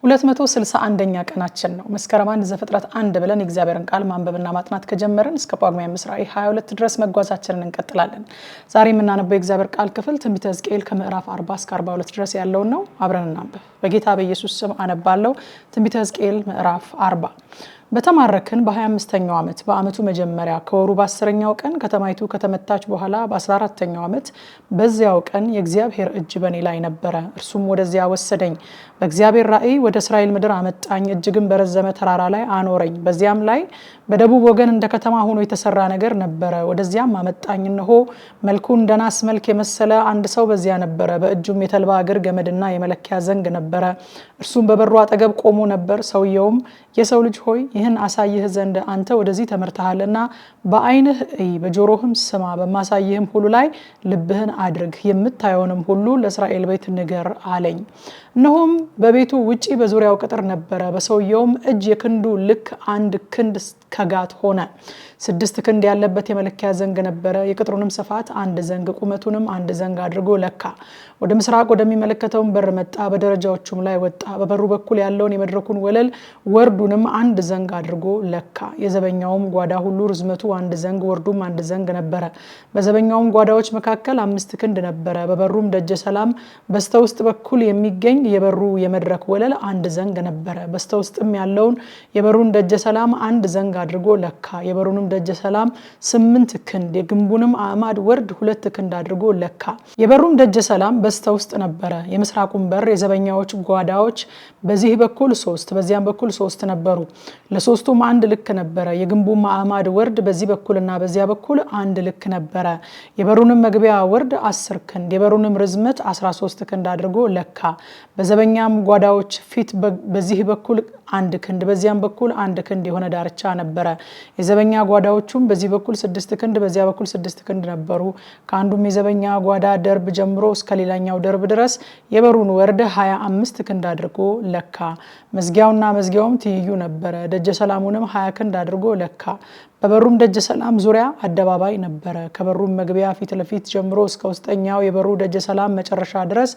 261ኛ ቀናችን ነው። መስከረም 1 ዘፍጥረት 1 ብለን የእግዚአብሔርን ቃል ማንበብና ማጥናት ከጀመርን እስከ ጳጉሜ 5 ራዕይ 22 ድረስ መጓዛችንን እንቀጥላለን። ዛሬ የምናነበው የእግዚአብሔር ቃል ክፍል ትንቢተ ሕዝቅኤል ከምዕራፍ 40 እስከ 42 ድረስ ያለውን ነው። አብረን እናንብብ። በጌታ በኢየሱስ ስም አነባለሁ። ትንቢተ ሕዝቅኤል ምዕራፍ 40 በተማረክን በ25ኛው ዓመት በአመቱ መጀመሪያ ከወሩ በ10ኛው ቀን ከተማይቱ ከተመታች በኋላ በ14ኛው ዓመት በዚያው ቀን የእግዚአብሔር እጅ በኔ ላይ ነበረ። እርሱም ወደዚያ ወሰደኝ፣ በእግዚአብሔር ራእይ ወደ እስራኤል ምድር አመጣኝ። እጅግም በረዘመ ተራራ ላይ አኖረኝ። በዚያም ላይ በደቡብ ወገን እንደ ከተማ ሆኖ የተሰራ ነገር ነበረ። ወደዚያም አመጣኝ። እነሆ መልኩ እንደ ናስ መልክ የመሰለ አንድ ሰው በዚያ ነበረ። በእጁም የተልባ እግር ገመድና የመለኪያ ዘንግ ነበረ። እርሱም በበሩ አጠገብ ቆሞ ነበር። ሰውየውም የሰው ልጅ ሆይ ይህን አሳይህ ዘንድ አንተ ወደዚህ ተመርተሃልና በዓይንህ እይ፣ በጆሮህም ስማ፣ በማሳይህም ሁሉ ላይ ልብህን አድርግ፣ የምታየውንም ሁሉ ለእስራኤል ቤት ንገር አለኝ። እነሆም በቤቱ ውጪ በዙሪያው ቅጥር ነበረ። በሰውየውም እጅ የክንዱ ልክ 1 ክንድ ከጋት ሆነ። 6 ክንድ ያለበት የመለኪያ ዘንግ ነበረ። የቅጥሩንም ስፋት 1 ዘንግ ቁመቱንም 1 ዘንግ አድርጎ ለካ። ወደ ምስራቅ ወደሚመለከተውን በር መጣ። በደረጃዎቹም ላይ ወጣ። በበሩ በኩል ያለውን የመድረኩን ወለል ወርዱንም 1 ዘንግ አድርጎ ለካ። የዘበኛውም ጓዳ ሁሉ ርዝመቱ 1 ዘንግ ወርዱም 1 ዘንግ ነበረ። በዘበኛውም ጓዳዎች መካከል 5 ክንድ ነበረ። በበሩም ደጀ ሰላም በስተውስጥ በኩል የሚገኝ የበሩ የመድረክ ወለል 1 ዘንግ ነበረ። በስተውስጥም ያለውን የበሩን ደጀ ሰላም 1 ዘንግ አድርጎ ለካ። የበሩንም ደጀ ሰላም 8 ክንድ የግንቡንም አዕማድ ወርድ 2 ክንድ አድርጎ ለካ። የበሩም ደጀ ሰላም በስተውስጥ ነበረ። የምስራቁም በር የዘበኛዎች ጓዳዎች በዚህ በኩል 3 በዚያም በኩል 3 ነበሩ። ለሶስቱም 1 ልክ ነበረ። የግንቡም አዕማድ ወርድ በዚህ በኩልና በዚያ በኩል 1 ልክ ነበረ። የበሩንም መግቢያ ወርድ 10 ክንድ የበሩንም ርዝመት 13 ክንድ አድርጎ ለካ። በዘበኛም ጓዳዎች ፊት በዚህ በኩል 1 ክንድ በዚያም በኩል 1 ክንድ የሆነ ዳርቻ ነበረ። የዘበኛ ጓዳዎቹም በዚህ በኩል 6 ክንድ በዚያ በኩል 6 ክንድ ነበሩ። ከአንዱም የዘበኛ ጓዳ ደርብ ጀምሮ እስከ ሌላኛው ደርብ ድረስ የበሩን ወርድ 25 ክንድ አድርጎ ለካ። መዝጊያውና መዝጊያውም ትይዩ ነበረ። ደጀ ሰላሙንም 20 ክንድ አድርጎ ለካ። በበሩም ደጀ ሰላም ዙሪያ አደባባይ ነበረ። ከበሩም መግቢያ ፊት ለፊት ጀምሮ እስከ ውስጠኛው የበሩ ደጀ ሰላም መጨረሻ ድረስ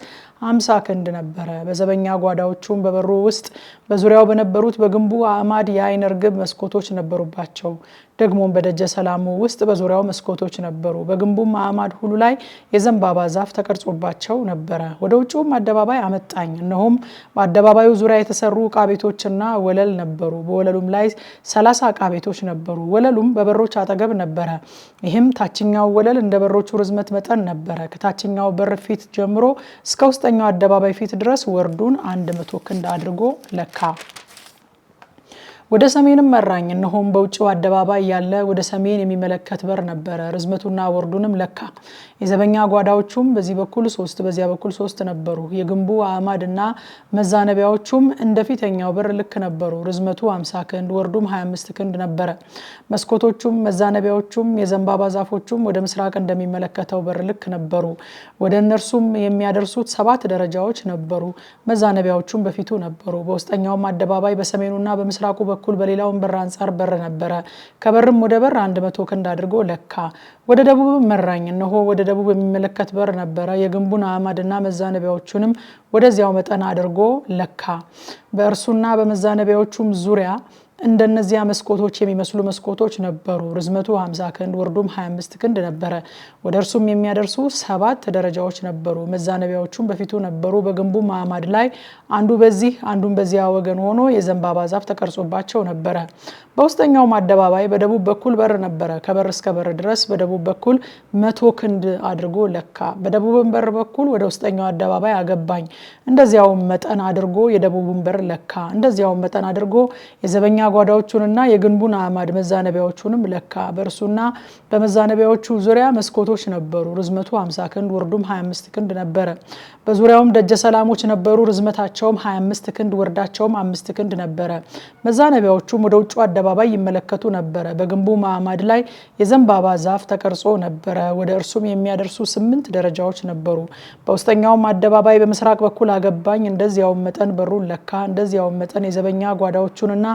50 ክንድ ነበረ። በዘበኛ ጓዳዎቹም በበሩ ውስጥ በዙሪያው በነበሩት በግንቡ አዕማድ የዓይነ ርግብ መስኮቶች ነበሩባቸው። ደግሞም በደጀ ሰላሙ ውስጥ በዙሪያው መስኮቶች ነበሩ። በግንቡም አዕማድ ሁሉ ላይ የዘንባባ ዛፍ ተቀርጾባቸው ነበረ። ወደ ውጭውም አደባባይ አመጣኝ። እነሆም በአደባባዩ ዙሪያ የተሰሩ ዕቃ ቤቶችና ወለል ነበሩ። በወለሉም ላይ 30 ዕቃ ቤቶች ነበሩ። ወለሉም በበሮች አጠገብ ነበረ። ይህም ታችኛው ወለል እንደ በሮቹ ርዝመት መጠን ነበረ። ከታችኛው በር ፊት ጀምሮ እስከ ውስጠኛው አደባባይ ፊት ድረስ ወርዱን 100 ክንድ አድርጎ ለካ። ወደ ሰሜንም መራኝ። እነሆም በውጭው አደባባይ ያለ ወደ ሰሜን የሚመለከት በር ነበረ። ርዝመቱና ወርዱንም ለካ። የዘበኛ ጓዳዎቹም በዚህ በኩል 3 በዚያ በኩል 3 ነበሩ። የግንቡ አዕማድና መዛነቢያዎቹም እንደ ፊተኛው በር ልክ ነበሩ። ርዝመቱ 50 ክንድ ወርዱም 25 ክንድ ነበረ። መስኮቶቹም መዛነቢያዎቹም የዘንባባ ዛፎቹም ወደ ምስራቅ እንደሚመለከተው በር ልክ ነበሩ። ወደ እነርሱም የሚያደርሱት 7 ደረጃዎች ነበሩ። መዛነቢያዎቹም በፊቱ ነበሩ። በውስጠኛውም አደባባይ በሰሜኑና በምስራቁ በኩል በሌላውን በር አንጻር በር ነበረ። ከበርም ወደ በር 100 ክንድ አድርጎ ለካ። ወደ ደቡብ መራኝ። እነሆ ወደ ደቡብ የሚመለከት በር ነበረ። የግንቡን አዕማድና መዛነቢያዎቹንም ወደዚያው መጠን አድርጎ ለካ። በእርሱና በመዛነቢያዎቹም ዙሪያ እንደነዚያ መስኮቶች የሚመስሉ መስኮቶች ነበሩ። ርዝመቱ 50 ክንድ ወርዱም 25 ክንድ ነበረ። ወደ እርሱም የሚያደርሱ 7 ደረጃዎች ነበሩ። መዛነቢያዎቹም በፊቱ ነበሩ። በግንቡም አዕማድ ላይ አንዱ በዚህ አንዱም በዚያ ወገን ሆኖ የዘንባባ ዛፍ ተቀርጾባቸው ነበረ። በውስጠኛውም አደባባይ በደቡብ በኩል በር ነበረ። ከበር እስከ በር ድረስ በደቡብ በኩል 100 ክንድ አድርጎ ለካ። በደቡብም በር በኩል ወደ ውስጠኛው አደባባይ አገባኝ። እንደዚያውም መጠን አድርጎ የደቡብን በር ለካ። እንደዚያውም መጠን አድርጎ የዘበኛ ጓዳዎቹንና የግንቡን አዕማድ መዛነቢያዎቹንም ለካ። በእርሱና በመዛነቢያዎቹ ዙሪያ መስኮቶች ነበሩ። ርዝመቱ 50 ክንድ ወርዱም 25 ክንድ ነበረ። በዙሪያውም ደጀ ሰላሞች ነበሩ። ርዝመታቸውም 25 ክንድ ወርዳቸውም 5 ክንድ ነበረ። መዛነቢያዎቹም ወደ ውጭ አደባባይ ይመለከቱ ነበረ። በግንቡ አዕማድ ላይ የዘንባባ ዛፍ ተቀርጾ ነበረ። ወደ እርሱም የሚያደርሱ 8 ደረጃዎች ነበሩ። በውስጠኛውም አደባባይ በምስራቅ በኩል አገባኝ። እንደዚያውም መጠን በሩን ለካ። እንደዚያውም መጠን የዘበኛ ጓዳዎቹንና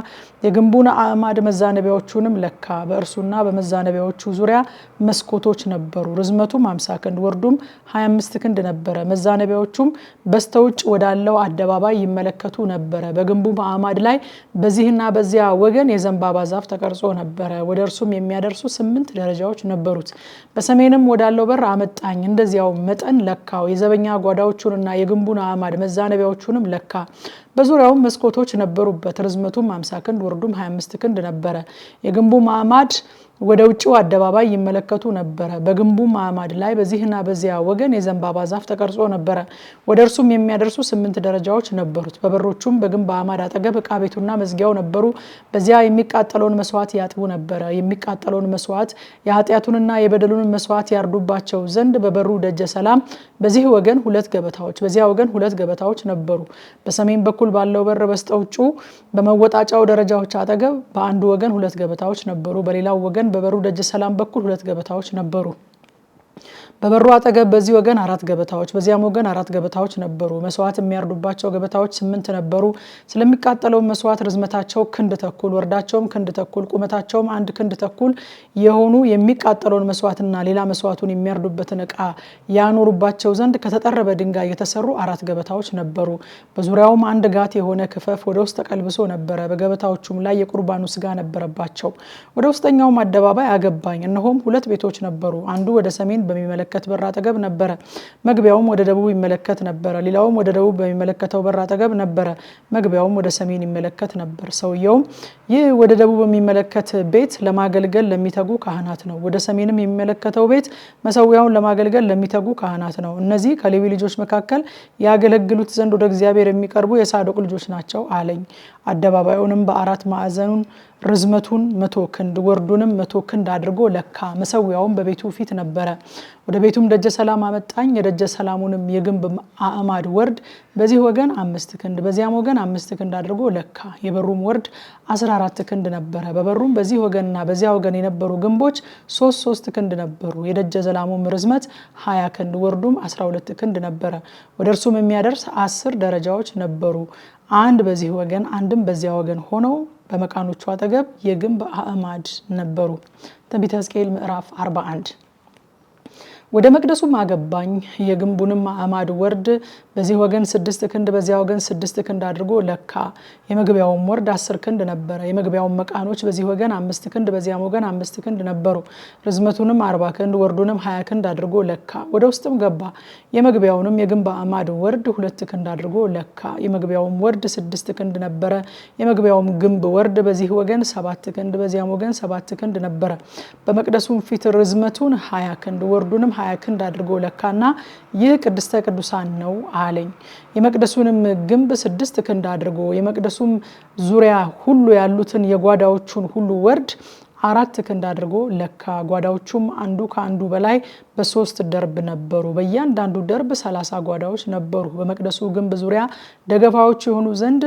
የግንቡን አዕማድ መዛነቢያዎቹንም ለካ። በእርሱና በመዛነቢያዎቹ ዙሪያ መስኮቶች ነበሩ። ርዝመቱም 50 ክንድ ወርዱም 25 ክንድ ነበረ። መዛነቢያዎቹም በስተውጭ ወዳለው አደባባይ ይመለከቱ ነበረ። በግንቡ አዕማድ ላይ በዚህና በዚያ ወገን የዘንባባ ዛፍ ተቀርጾ ነበረ። ወደ እርሱም የሚያደርሱ 8 ደረጃዎች ነበሩት። በሰሜንም ወዳለው በር አመጣኝ። እንደዚያው መጠን ለካው። የዘበኛ ጓዳዎቹንና የግንቡን አዕማድ መዛነቢያዎቹንም ለካ። በዙሪያውም መስኮቶች ነበሩበት። ርዝመቱም 50 ክንድ ወርዱም 25 ክንድ ነበረ። የግንቡ አዕማድ ወደ ውጭው አደባባይ ይመለከቱ ነበረ። በግንቡ አዕማድ ላይ በዚህና በዚያ ወገን የዘንባባ ዛፍ ተቀርጾ ነበረ። ወደ እርሱም የሚያደርሱ 8 ደረጃዎች ነበሩት። በበሮቹም በግንብ አዕማድ አጠገብ ዕቃ ቤቱና መዝጊያው ነበሩ። በዚያ የሚቃጠለውን መስዋዕት ያጥቡ ነበረ። የሚቃጠለውን መስዋዕት የኃጢአቱንና የበደሉን መስዋዕት ያርዱባቸው ዘንድ በበሩ ደጀ ሰላም በዚህ ወገን 2 ገበታዎች በዚያ ወገን 2 ገበታዎች ነበሩ። በሰሜን በኩል ባለው በር በስተውጩ በመወጣጫው ደረጃዎች አጠገብ በአንዱ ወገን 2 ገበታዎች ነበሩ። በሌላው ወገን በበሩ ደጀ ሰላም በኩል 2 ገበታዎች ነበሩ። በበሩ አጠገብ በዚህ ወገን 4 ገበታዎች በዚያም ወገን 4 ገበታዎች ነበሩ። መስዋዕት የሚያርዱባቸው ገበታዎች 8 ነበሩ። ስለሚቃጠለው መስዋዕት ርዝመታቸው ክንድ ተኩል ወርዳቸውም ክንድ ተኩል ቁመታቸውም 1 ክንድ ተኩል የሆኑ የሚቃጠለውን መስዋዕትና ሌላ መስዋዕቱን የሚያርዱበትን ዕቃ ያኖሩባቸው ዘንድ ከተጠረበ ድንጋይ የተሰሩ 4 ገበታዎች ነበሩ። በዙሪያውም 1 ጋት የሆነ ክፈፍ ወደ ውስጥ ተቀልብሶ ነበረ። በገበታዎቹም ላይ የቁርባኑ ስጋ ነበረባቸው። ወደ ውስጠኛውም አደባባይ አገባኝ። እነሆም 2 ቤቶች ነበሩ። አንዱ ወደ ሰሜን በሚመለከት በር አጠገብ ነበረ። መግቢያውም ወደ ደቡብ ይመለከት ነበረ። ሌላውም ወደ ደቡብ በሚመለከተው በር አጠገብ ነበረ። መግቢያውም ወደ ሰሜን ይመለከት ነበር። ሰውየውም ይህ ወደ ደቡብ የሚመለከት ቤት ለማገልገል ለሚተጉ ካህናት ነው። ወደ ሰሜንም የሚመለከተው ቤት መሰዊያውን ለማገልገል ለሚተጉ ካህናት ነው። እነዚህ ከሌዊ ልጆች መካከል ያገለግሉት ዘንድ ወደ እግዚአብሔር የሚቀርቡ የሳዶቅ ልጆች ናቸው አለኝ። አደባባዩንም በ4 ማዕዘኑን ርዝመቱን 100 ክንድ ወርዱንም 100 ክንድ አድርጎ ለካ። መሰዊያውም በቤቱ ፊት ነበረ። ወደ ቤቱም ደጀ ሰላም አመጣኝ። የደጀ ሰላሙንም የግንብ አዕማድ ወርድ በዚህ ወገን 5 ክንድ በዚያም ወገን 5 ክንድ አድርጎ ለካ። የበሩም ወርድ 14 ክንድ ነበረ። በበሩም በዚህ ወገንና በዚያ ወገን የነበሩ ግንቦች 3 ክንድ ነበሩ። የደጀ ሰላሙም ርዝመት 20 ክንድ ወርዱም 12 ክንድ ነበረ። ወደ እርሱም የሚያደርስ 10 ደረጃዎች ነበሩ። አንድ በዚህ ወገን አንድም በዚያ ወገን ሆነው በመቃኖቹ አጠገብ የግንብ አዕማድ ነበሩ። ትንቢተ ሕዝቅኤል ምዕራፍ 41። ወደ መቅደሱም አገባኝ። የግንቡንም አዕማድ ወርድ በዚህ ወገን 6 ክንድ በዚያ ወገን 6 ክንድ አድርጎ ለካ። የመግቢያውም ወርድ 10 ክንድ ነበረ። የመግቢያውም መቃኖች በዚህ ወገን 5 ክንድ በዚያም ወገን 5 ክንድ ነበሩ። ርዝመቱንም 40 ክንድ ወርዱንም 20 ክንድ አድርጎ ለካ። ወደ ውስጥም ገባ። የመግቢያውንም የግንብ አዕማድ ወርድ 2 ክንድ አድርጎ ለካ። የመግቢያውም ወርድ 6 ክንድ ነበረ። የመግቢያውም ግንብ ወርድ በዚህ ወገን 7 ክንድ በዚያም ወገን 7 ክንድ ነበረ። በመቅደሱም ፊት ርዝመቱን 20 ክንድ ወርዱንም 20 ክንድ አድርጎ ለካና ይህ ቅድስተ ቅዱሳን ነው አለኝ። የመቅደሱንም ግንብ 6 ክንድ አድርጎ የመቅደሱም ዙሪያ ሁሉ ያሉትን የጓዳዎቹን ሁሉ ወርድ 4 ክንድ አድርጎ ለካ። ጓዳዎቹም አንዱ ከአንዱ በላይ በ3 ደርብ ነበሩ። በእያንዳንዱ ደርብ 30 ጓዳዎች ነበሩ። በመቅደሱ ግንብ ዙሪያ ደገፋዎች የሆኑ ዘንድ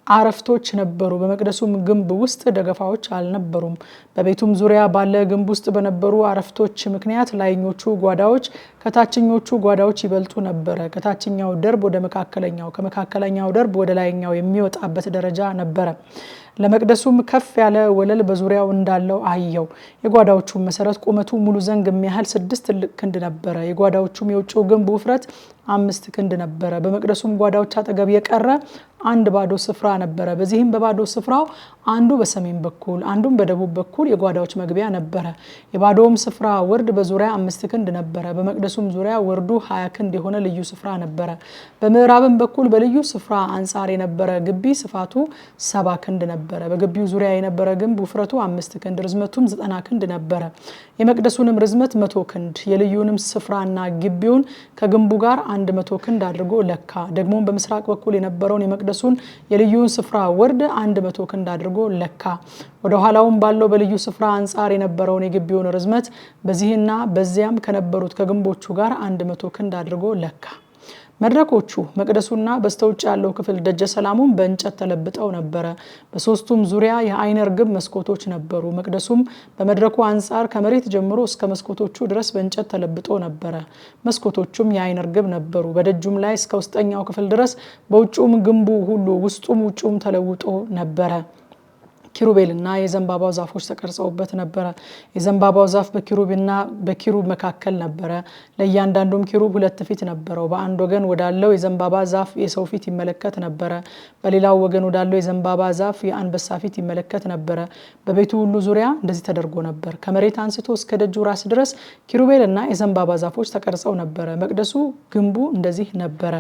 አረፍቶች ነበሩ። በመቅደሱም ግንብ ውስጥ ደገፋዎች አልነበሩም። በቤቱም ዙሪያ ባለ ግንብ ውስጥ በነበሩ አረፍቶች ምክንያት ላይኞቹ ጓዳዎች ከታችኞቹ ጓዳዎች ይበልጡ ነበረ። ከታችኛው ደርብ ወደ መካከለኛው ከመካከለኛው ደርብ ወደ ላይኛው የሚወጣበት ደረጃ ነበረ። ለመቅደሱም ከፍ ያለ ወለል በዙሪያው እንዳለው አየው። የጓዳዎቹም መሰረት ቁመቱ ሙሉ ዘንግ የሚያህል 6 ትልቅ ክንድ ነበረ። የጓዳዎቹም የውጭው ግንብ ውፍረት 5 ክንድ ነበረ። በመቅደሱም ጓዳዎች አጠገብ የቀረ አንድ ባዶ ስፍራ ነበረ። በዚህም በባዶ ስፍራው አንዱ በሰሜን በኩል አንዱም በደቡብ በኩል የጓዳዎች መግቢያ ነበረ። የባዶውም ስፍራ ወርድ በዙሪያ 5 ክንድ ነበረ። በመቅደሱም ዙሪያ ወርዱ 20 ክንድ የሆነ ልዩ ስፍራ ነበረ። በምዕራብም በኩል በልዩ ስፍራ አንጻር የነበረ ግቢ ስፋቱ 70 ክንድ ነበረ። በግቢው ዙሪያ የነበረ ግንብ ውፍረቱ 5 ክንድ ርዝመቱም 90 ክንድ ነበረ። የመቅደሱንም ርዝመት 100 ክንድ የልዩንም ስፍራና ግቢውን ከግንቡ ጋር 100 ክንድ አድርጎ ለካ። ደግሞም በምስራቅ በኩል የነበረውን የመቅደሱን የልዩውን ስፍራ ወርድ 100 ክንድ አድርጎ ለካ። ወደ ኋላውም ባለው በልዩ ስፍራ አንጻር የነበረውን የግቢውን ርዝመት በዚህና በዚያም ከነበሩት ከግንቦቹ ጋር 100 ክንድ አድርጎ ለካ። መድረኮቹ መቅደሱና በስተውጭ ያለው ክፍል ደጀ ሰላሙን በእንጨት ተለብጠው ነበረ። በሶስቱም ዙሪያ የአይነ ርግብ መስኮቶች ነበሩ። መቅደሱም በመድረኩ አንጻር ከመሬት ጀምሮ እስከ መስኮቶቹ ድረስ በእንጨት ተለብጦ ነበረ። መስኮቶቹም የአይነ ርግብ ነበሩ። በደጁም ላይ እስከ ውስጠኛው ክፍል ድረስ በውጭውም ግንቡ ሁሉ ውስጡም ውጭውም ተለውጦ ነበረ። ኪሩቤልና የዘንባባው ዛፎች ተቀርጸውበት ነበረ። የዘንባባው ዛፍ በኪሩብ መካከል ነበረ። ለእያንዳንዱም ኪሩብ 2 ፊት ነበረው። በአንድ ወገን ወዳለው የዘንባባ ዛፍ የሰው ፊት ይመለከት ነበረ። በሌላው ወገን ወዳለው የዘንባባ ዛፍ የአንበሳ ፊት ይመለከት ነበረ። በቤቱ ሁሉ ዙሪያ እንደዚህ ተደርጎ ነበር። ከመሬት አንስቶ እስከ ደጁ ራስ ድረስ ኪሩቤልና የዘንባባ ዛፎች ተቀርጸው ነበረ። መቅደሱ ግንቡ እንደዚህ ነበረ።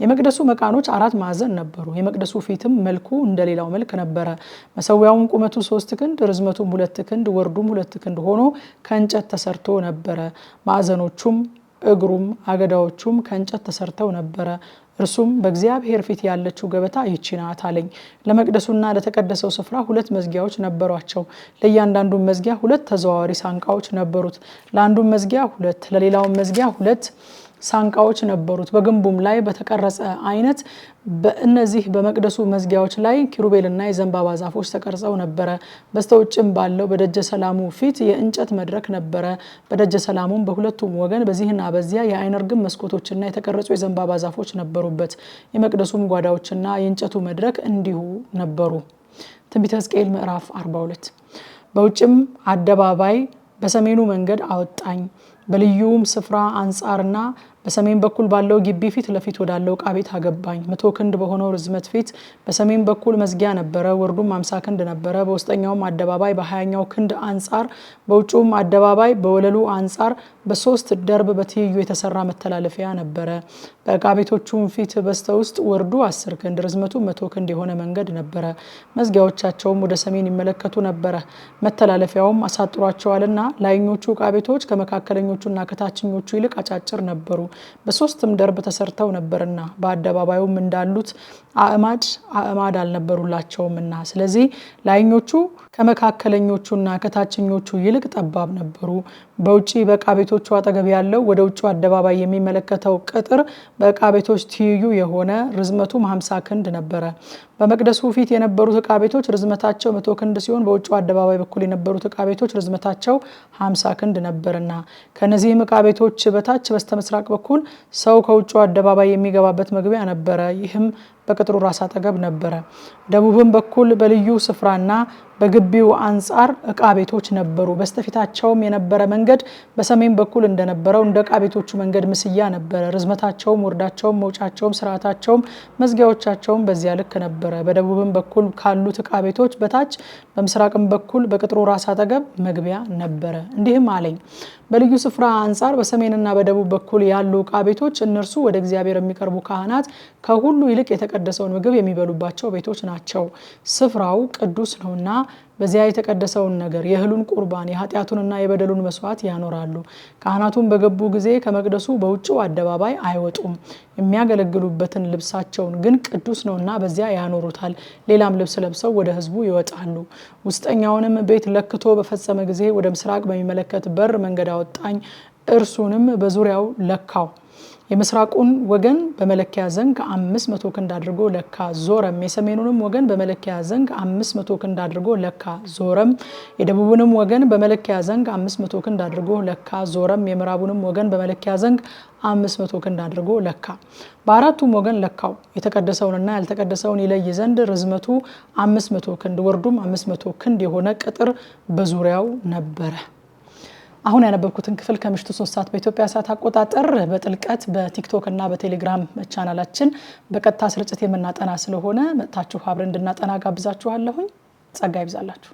የመቅደሱ መቃኖች 4 ማዕዘን ነበሩ። የመቅደሱ ፊትም መልኩ እንደሌላው መልክ ነበረ። መሰዊያውም ቁመቱ 3 ክንድ ርዝመቱም 2 ክንድ ወርዱም 2 ክንድ ሆኖ ከእንጨት ተሰርቶ ነበረ። ማዕዘኖቹም እግሩም አገዳዎቹም ከእንጨት ተሰርተው ነበረ። እርሱም በእግዚአብሔር ፊት ያለችው ገበታ ይህች ናት አለኝ። ለመቅደሱና ለተቀደሰው ስፍራ 2 መዝጊያዎች ነበሯቸው። ለእያንዳንዱ መዝጊያ 2 ተዘዋዋሪ ሳንቃዎች ነበሩት። ለአንዱም መዝጊያ 2 ለሌላውም መዝጊያ 2 ሳንቃዎች ነበሩት። በግንቡም ላይ በተቀረጸ አይነት በእነዚህ በመቅደሱ መዝጊያዎች ላይ ኪሩቤልና የዘንባባ ዛፎች ተቀርጸው ነበረ። በስተውጭም ባለው በደጀ ሰላሙ ፊት የእንጨት መድረክ ነበረ። በደጀ ሰላሙም በሁለቱም ወገን በዚህና በዚያ የዓይነ ርግብ መስኮቶችና የተቀረጹ የዘንባባ ዛፎች ነበሩበት። የመቅደሱም ጓዳዎችና የእንጨቱ መድረክ እንዲሁ ነበሩ። ትንቢተ ሕዝቅኤል ምዕራፍ 42 በውጭም አደባባይ በሰሜኑ መንገድ አወጣኝ። በልዩም ስፍራ አንጻርና በሰሜን በኩል ባለው ግቢ ፊት ለፊት ወዳለው ዕቃ ቤት አገባኝ። 100 ክንድ በሆነው ርዝመት ፊት በሰሜን በኩል መዝጊያ ነበረ። ወርዱም 50 ክንድ ነበረ። በውስጠኛውም አደባባይ በ20ኛው ክንድ አንጻር በውጭውም አደባባይ በወለሉ አንጻር በ3 ደርብ በትይዩ የተሰራ መተላለፊያ ነበረ። በዕቃ ቤቶቹም ፊት በስተ ውስጥ ወርዱ 10 ክንድ ርዝመቱ 100 ክንድ የሆነ መንገድ ነበረ። መዝጊያዎቻቸውም ወደ ሰሜን ይመለከቱ ነበረ። መተላለፊያውም አሳጥሯቸዋልና ላይኞቹ ዕቃ ቤቶች ከመካከለኞቹና ከታችኞቹ ይልቅ አጫጭር ነበሩ። በ3ም ደርብ ተሰርተው ነበርና በአደባባዩም እንዳሉት አዕማድ አልነበሩላቸውምና ስለዚህ ላይኞቹ ከመካከለኞቹና ከታችኞቹ ይልቅ ጠባብ ነበሩ። በውጪ በዕቃ ቤቶቹ አጠገብ ያለው ወደ ውጭ አደባባይ የሚመለከተው ቅጥር በዕቃ ቤቶች ትይዩ የሆነ ርዝመቱም 50 ክንድ ነበረ። በመቅደሱ ፊት የነበሩት ዕቃ ቤቶች ርዝመታቸው 100 ክንድ ሲሆን በውጭ አደባባይ በኩል የነበሩት ዕቃ ቤቶች ርዝመታቸው 50 ክንድ ነበርና ከነዚህም ዕቃ ቤቶች በታች በስተምስራቅ በኩል ሰው ከውጭ አደባባይ የሚገባበት መግቢያ ነበረ። ይህም በቅጥሩ ራስ አጠገብ ነበረ። ደቡብም በኩል በልዩ ስፍራና በግቢው አንጻር ዕቃ ቤቶች ነበሩ። በስተፊታቸውም የነበረ መንገድ በሰሜን በኩል እንደነበረው እንደ ዕቃ ቤቶቹ መንገድ ምስያ ነበረ። ርዝመታቸውም ወርዳቸውም መውጫቸውም ስርዓታቸውም መዝጊያዎቻቸውም በዚያ ልክ ነበረ። በደቡብም በኩል ካሉት ዕቃ ቤቶች በታች በምስራቅም በኩል በቅጥሩ ራስ አጠገብ መግቢያ ነበረ። እንዲህም አለኝ፣ በልዩ ስፍራ አንጻር በሰሜንና በደቡብ በኩል ያሉ ዕቃ ቤቶች እነርሱ ወደ እግዚአብሔር የሚቀርቡ ካህናት ከሁሉ ይልቅ የተቀደሰውን ምግብ የሚበሉባቸው ቤቶች ናቸው። ስፍራው ቅዱስ ነውና በዚያ የተቀደሰውን ነገር የእህሉን ቁርባን የኃጢአቱንና የበደሉን መስዋዕት ያኖራሉ። ካህናቱም በገቡ ጊዜ ከመቅደሱ በውጭው አደባባይ አይወጡም። የሚያገለግሉበትን ልብሳቸውን ግን ቅዱስ ነውና በዚያ ያኖሩታል። ሌላም ልብስ ለብሰው ወደ ሕዝቡ ይወጣሉ። ውስጠኛውንም ቤት ለክቶ በፈጸመ ጊዜ ወደ ምስራቅ በሚመለከት በር መንገድ አወጣኝ። እርሱንም በዙሪያው ለካው። የምስራቁን ወገን በመለኪያ ዘንግ 500 ክንድ አድርጎ ለካ ዞረም። የሰሜኑንም ወገን በመለኪያ ዘንግ 500 ክንድ አድርጎ ለካ ዞረም። የደቡቡንም ወገን በመለኪያ ዘንግ 500 ክንድ አድርጎ ለካ ዞረም። የምዕራቡንም ወገን በመለኪያ ዘንግ 500 ክንድ አድርጎ ለካ። በአራቱም ወገን ለካው። የተቀደሰውንና ያልተቀደሰውን ይለይ ዘንድ ርዝመቱ 500 ክንድ ወርዱም 500 ክንድ የሆነ ቅጥር በዙሪያው ነበረ። አሁን ያነበብኩትን ክፍል ከምሽቱ 3 ሰዓት በኢትዮጵያ ሰዓት አቆጣጠር በጥልቀት በቲክቶክ እና በቴሌግራም ቻናላችን በቀጥታ ስርጭት የምናጠና ስለሆነ መጥታችሁ አብረን እንድናጠና ጋብዛችኋለሁኝ። ጸጋ ይብዛላችሁ።